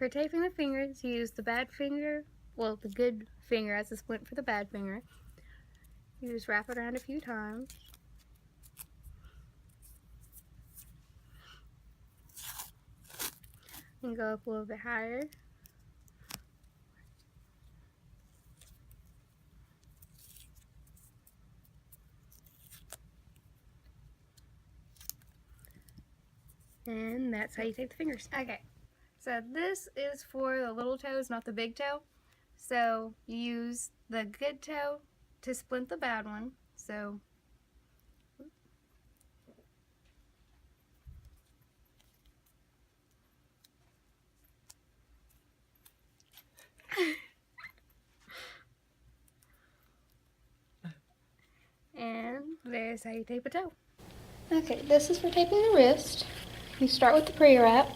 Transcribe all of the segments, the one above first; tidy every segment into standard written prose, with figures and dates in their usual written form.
For taping the fingers, you use the bad finger, well, the good finger as a splint for the bad finger. You just wrap it around a few times. And go up a little bit higher. And that's how you tape the fingers. Okay, so this is for the little toes, not the big toe. So you use the good toe to splint the bad one. So and there's how you tape a toe. Okay, this is for taping the wrist. You start with the pre-wrap.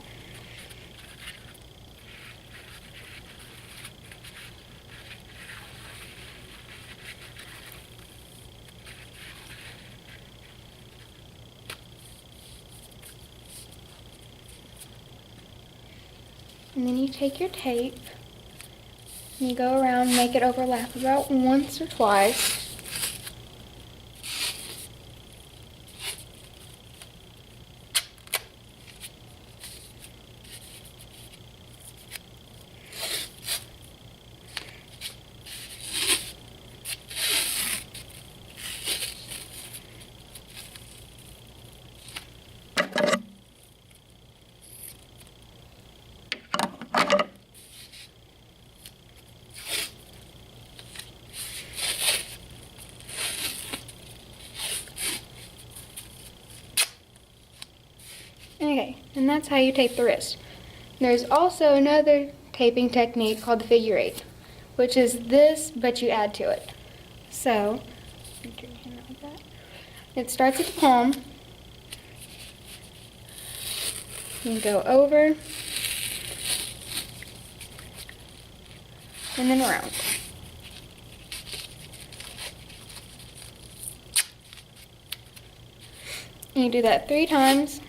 And then you take your tape and you go around and make it overlap about once or twice. Okay, and that's how you tape the wrist. There's also another taping technique called the figure eight, which is this, but you add to it. So, like that. It starts at the palm. You go over, and then around. And you do that 3 times.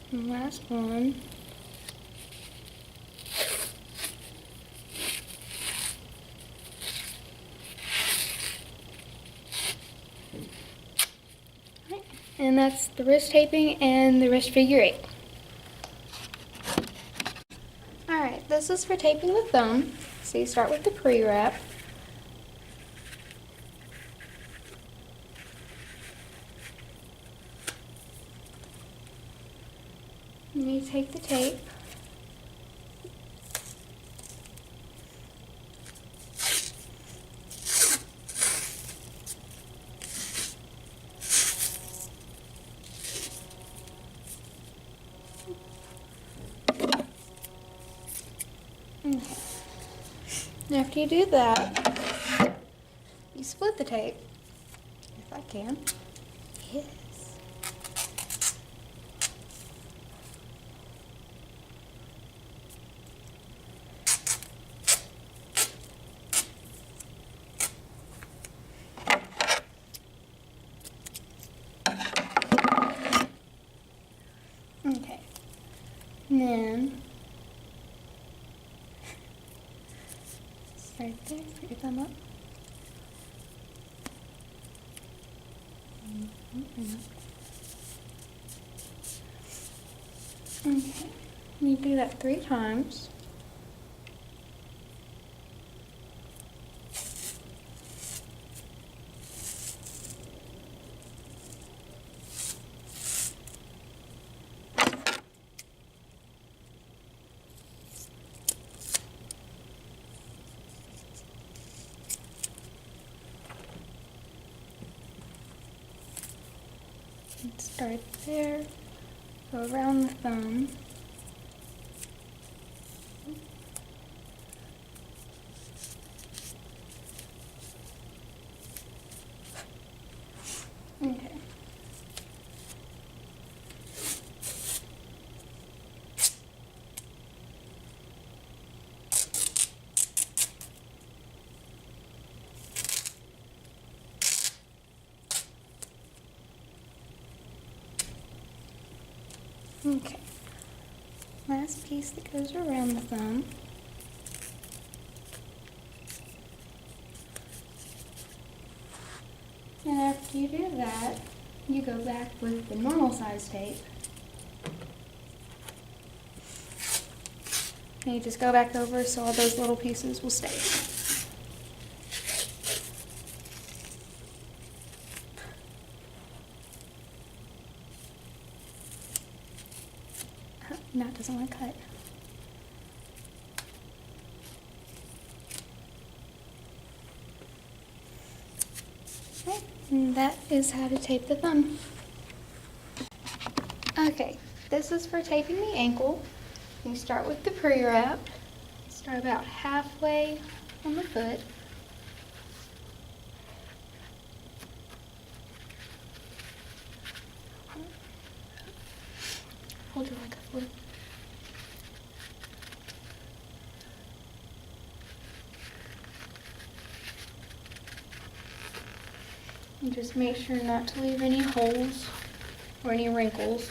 And last one. And that's the wrist taping and the wrist figure eight. Alright, this is for taping the thumb. So you start with the pre-wrap. And you take the tape. Okay. After you do that, you split the tape, if I can. Yes. Okay. And then right there, put your thumb up. Okay. You do that 3 times. And start there, go around the thumb. Okay. Okay. Last piece that goes around the thumb. And after you do that, you go back with the normal size tape. And you just go back over so all those little pieces will stay. That doesn't want to cut. Okay, and that is how to tape the thumb. Okay, this is for taping the ankle. You start with the pre-wrap. Start about halfway on the foot. Hold it like a flip. And just make sure not to leave any holes or any wrinkles.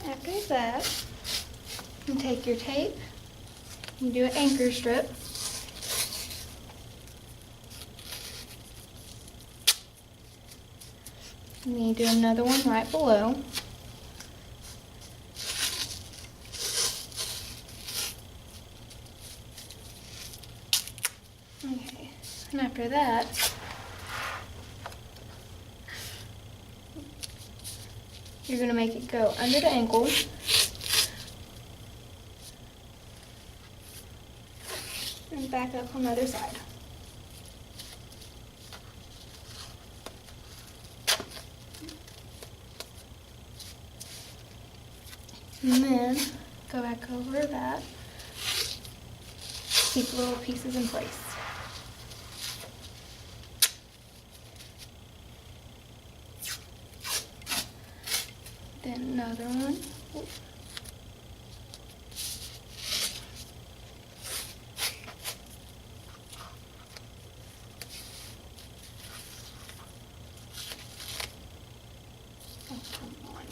After that, you take your tape and do an anchor strip. And then you do another one right below. Okay, and after that, you're going to make it go under the ankle. And back up on the other side. And then go back over that. Keep the little pieces in place. Then another one. Oh, come on.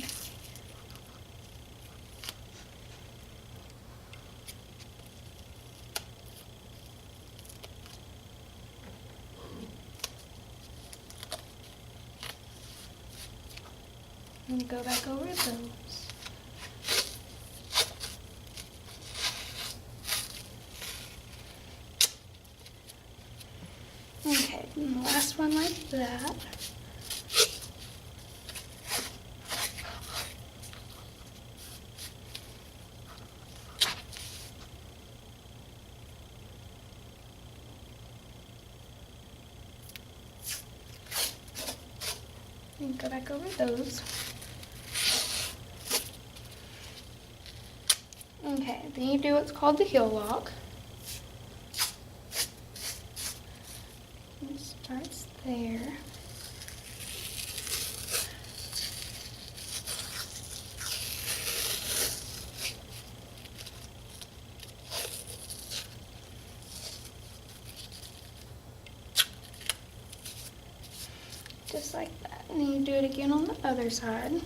And go back over those. Okay, and the last one like that. And go back over those. Okay, then you do what's called the heel lock. It starts there. Just like that. And then you do it again on the other side.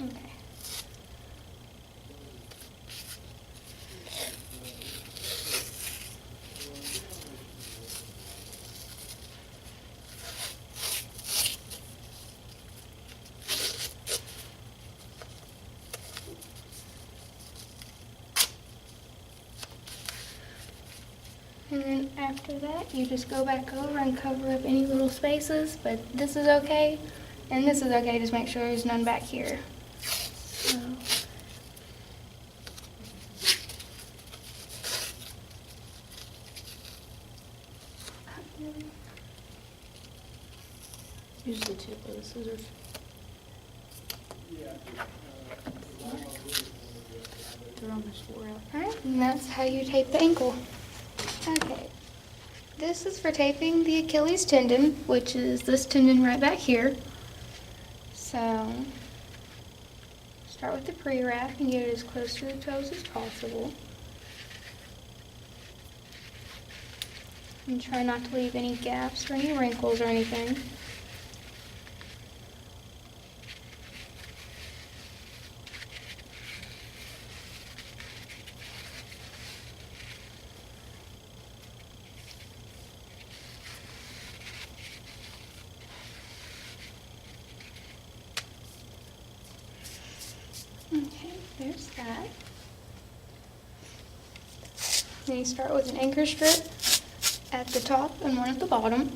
Okay. And then after that, you just go back over and cover up any little spaces, but this is okay, and this is okay, just make sure there's none back here. So. Use the tip of the scissors. They're almost wore out. Alright, and that's how you tape the ankle. Okay. This is for taping the Achilles tendon, which is this tendon right back here. So, start with the pre-wrap and get it as close to the toes as possible. And try not to leave any gaps or any wrinkles or anything. Okay, there's that. Then you start with an anchor strip at the top and one at the bottom.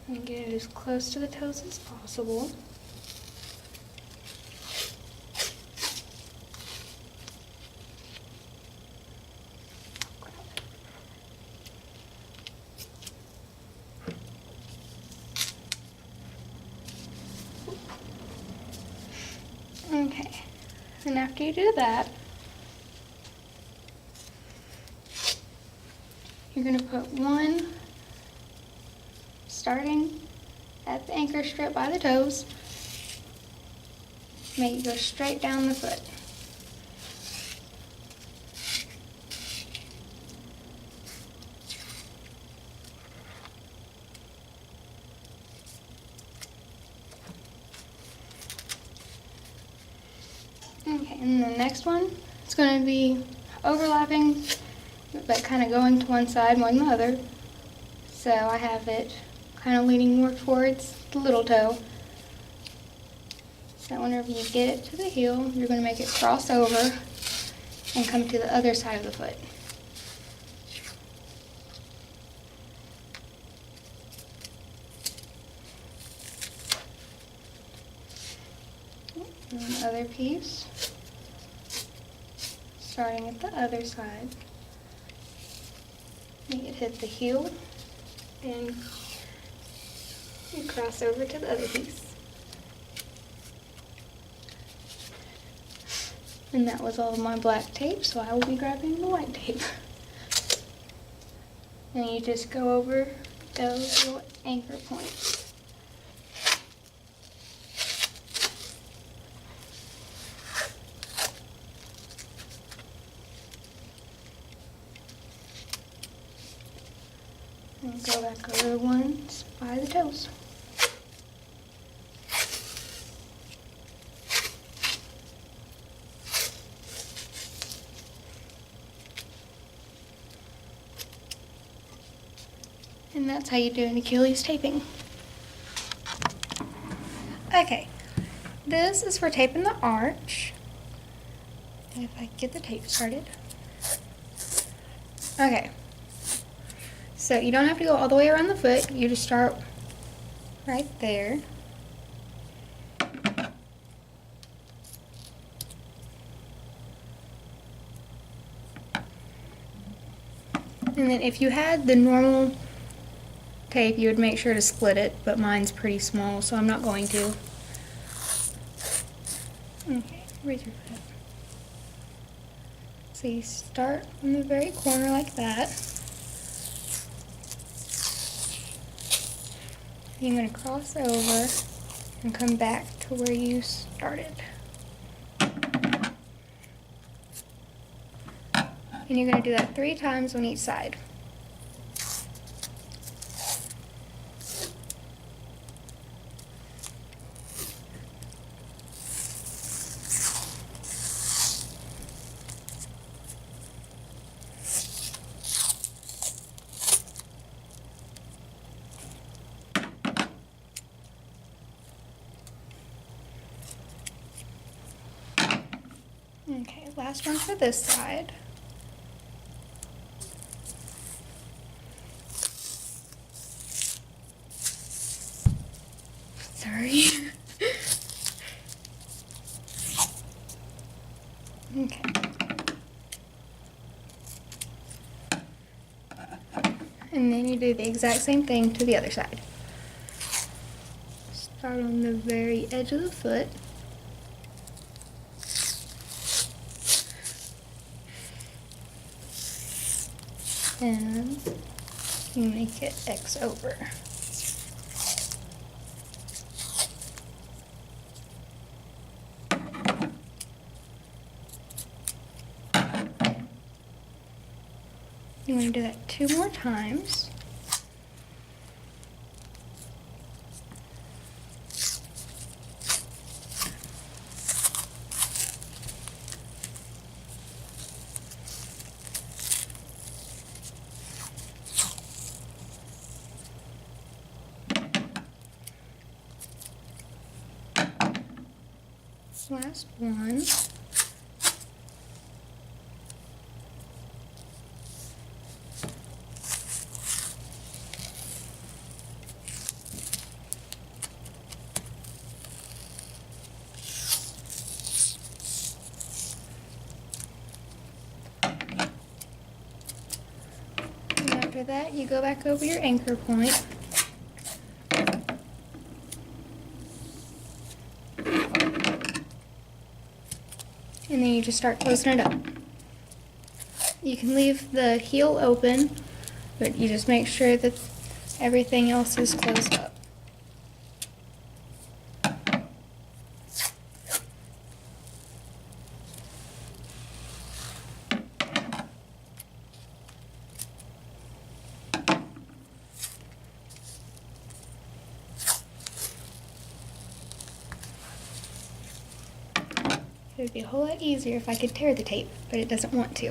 And get it as close to the toes as possible. Okay, and after you do that, you're going to put one starting at the anchor strip by the toes. Make it go straight down the foot. Okay, and the next one, it's going to be overlapping, but kind of going to one side more than the other. So I have it kind of leaning more towards the little toe. So whenever you get it to the heel, you're going to make it cross over and come to the other side of the foot. And the other piece, starting at the other side, make it hit the heel and you cross over to the other piece. And that was all of my black tape, so I will be grabbing the white tape. And you just go over those little anchor points. And go back over the ones by the toes. And that's how you do an Achilles taping. Okay, this is for taping the arch. If I get the tape started. Okay. So you don't have to go all the way around the foot, you just start right there. And then if you had the normal tape, you would make sure to split it, but mine's pretty small, so I'm not going to. Okay, raise your foot. So you start from the very corner like that. You're going to cross over and come back to where you started. And you're going to do that 3 times on each side. Okay, last one for this side. Sorry. do the exact same thing to the other side. Start on the very edge of the foot. And you make it X over. You want to do that 2 more times. Last one. And after that, you go back over your anchor point. And then you just start closing it up. You can leave the heel open, but you just make sure that everything else is closed up. It would be a whole lot easier if I could tear the tape, but it doesn't want to.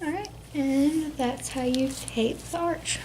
Alright, and that's how you tape the arch.